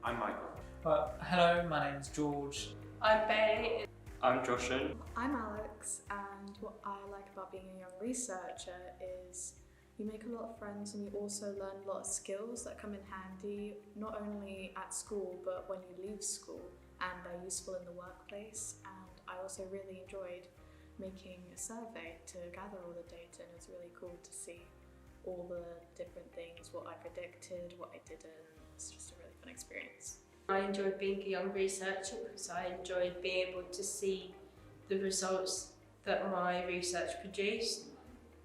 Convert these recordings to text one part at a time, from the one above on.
I'm Michael. Hello, my name's George. I'm Bay. I'm Joshin. I'm Alex, and what I like about being a young researcher is you make a lot of friends and you also learn a lot of skills that come in handy, not only at school but when you leave school, and they're useful in the workplace. And I also really enjoyed making a survey to gather all the data, and it was really cool to see all the different things, what I predicted, what I didn't. It's just a really fun experience. I enjoyed being a young researcher because I enjoyed being able to see the results that my research produced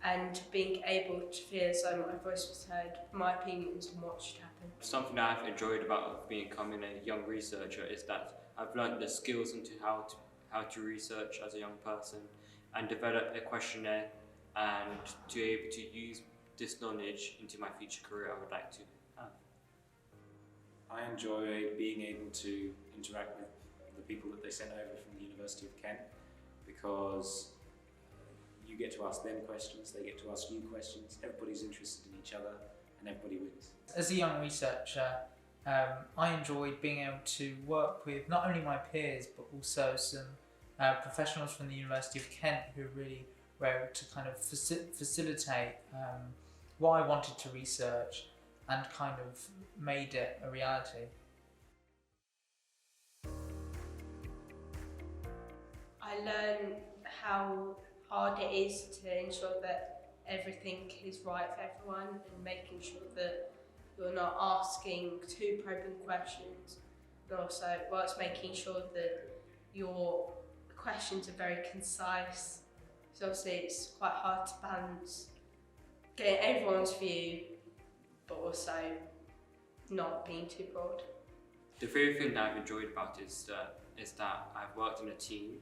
and being able to feel as though my voice was heard, my opinions on what should happen. Something that I've enjoyed about becoming a young researcher is that I've learned the skills into how to research as a young person and develop a questionnaire, and to be able to use this knowledge into my future career I would like to have. I enjoy being able to interact with the people that they sent over from the University of Kent, because you get to ask them questions, they get to ask you questions, everybody's interested in each other and everybody wins. As a young researcher, I enjoyed being able to work with not only my peers but also some professionals from the University of Kent who really were able to kind of facilitate what I wanted to research and kind of made it a reality. I learned how hard it is to ensure that everything is right for everyone and making sure that you're not asking too probing questions, and also whilst making sure that your questions are very concise. So obviously it's quite hard to balance getting everyone's view but also not being too broad. The favorite thing that I've enjoyed about it is that I've worked in a team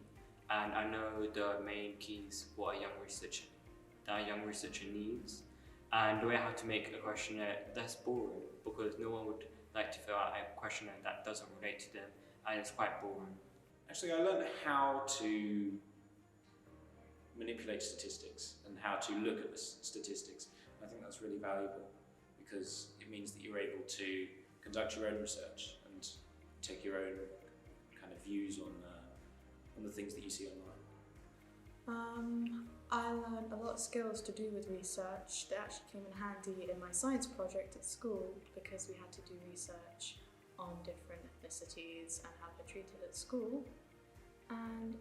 and I know the main keys what a young researcher needs, and the way I have to make a questionnaire less boring, because no one would like to fill out a questionnaire that doesn't relate to them and it's quite boring. Actually, I learned how to manipulate statistics and how to look at the statistics. And I think that's really valuable, because it means that you're able to conduct your own research and take your own kind of views on the things that you see online. I learned a lot of skills to do with research that actually came in handy in my science project at school, because we had to do research on different ethnicities and how they're treated at school. And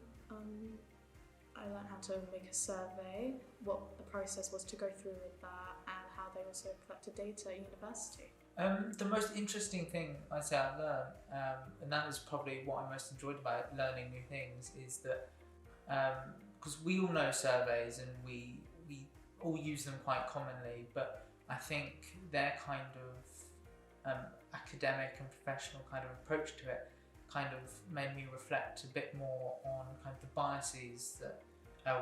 I learned how to make a survey, what the process was to go through with that, and how they also collected data at university. The most interesting thing I say I learned, and that is probably what I most enjoyed about learning new things, is that because we all know surveys and we all use them quite commonly, but I think their kind of academic and professional kind of approach to it kind of made me reflect a bit more on kind of the biases that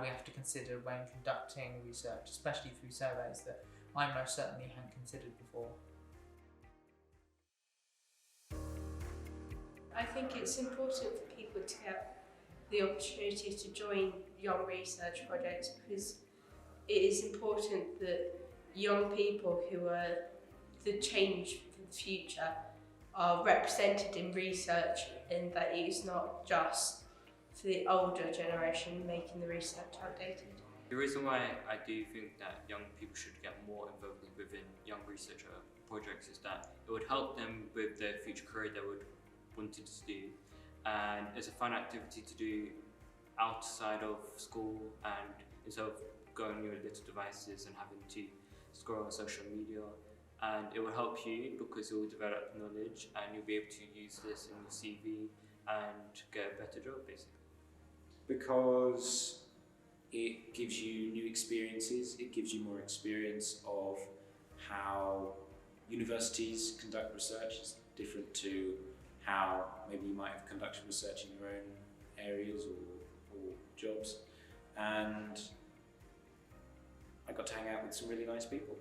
we have to consider when conducting research, especially through surveys, that I most certainly hadn't considered before. I think it's important for people to get the opportunity to join young research projects, because it is important that young people who are the change for the future are represented in research, and that it is not just for the older generation making the research outdated. The reason why I do think that young people should get more involved within young researcher projects is that it would help them with their future career they would wanted to do, and it's a fun activity to do outside of school, and instead of going on your little devices and having to scroll on social media. And it will help you because it will develop knowledge and you'll be able to use this in your CV and get a better job, basically. Because it gives you new experiences, it gives you more experience of how universities conduct research. It's different to how maybe you might have conducted research in your own areas or jobs. And I got to hang out with some really nice people.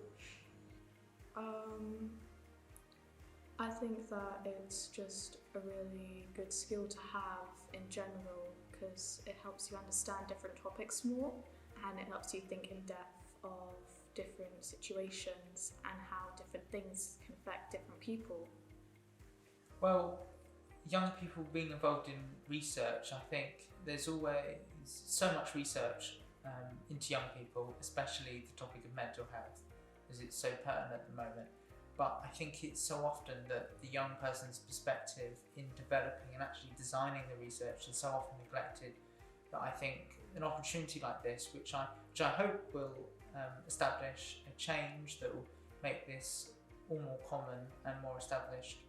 I think that it's just a really good skill to have in general, because it helps you understand different topics more, and it helps you think in depth of different situations and how different things can affect different people. Well, young people being involved in research, I think there's always so much research into young people, especially the topic of mental health, as it's so pertinent at the moment. But I think it's so often that the young person's perspective in developing and actually designing the research is so often neglected, that I think an opportunity like this, which I hope will establish a change that will make this all more common and more established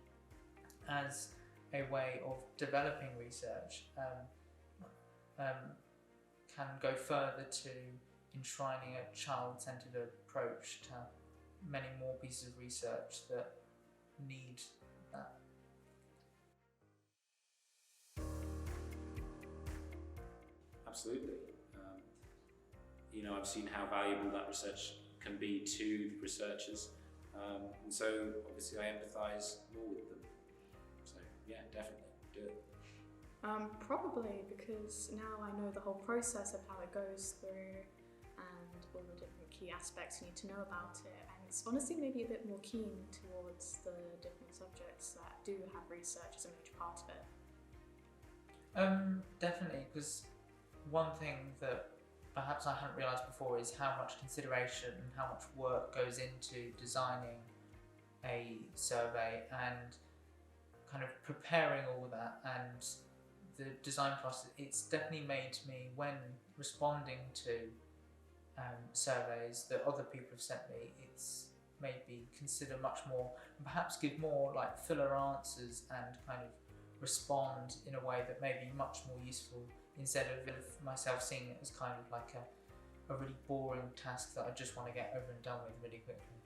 as a way of developing research, can go further to enshrining a child-centered approach to many more pieces of research that need that. Absolutely. I've seen how valuable that research can be to the researchers, and so obviously I empathise more with them. So yeah, definitely do it. Probably because now I know the whole process of how it goes through and all the different key aspects you need to know about it, and it's honestly maybe a bit more keen towards the different subjects that do have research as a major part of it. Definitely, because one thing that perhaps I hadn't realised before is how much consideration and how much work goes into designing a survey and kind of preparing all that, and the design process. It's definitely made me, when responding to surveys that other people have sent me, it's made me consider much more and perhaps give more like fuller answers and kind of respond in a way that may be much more useful, instead of myself seeing it as kind of like a really boring task that I just want to get over and done with really quickly.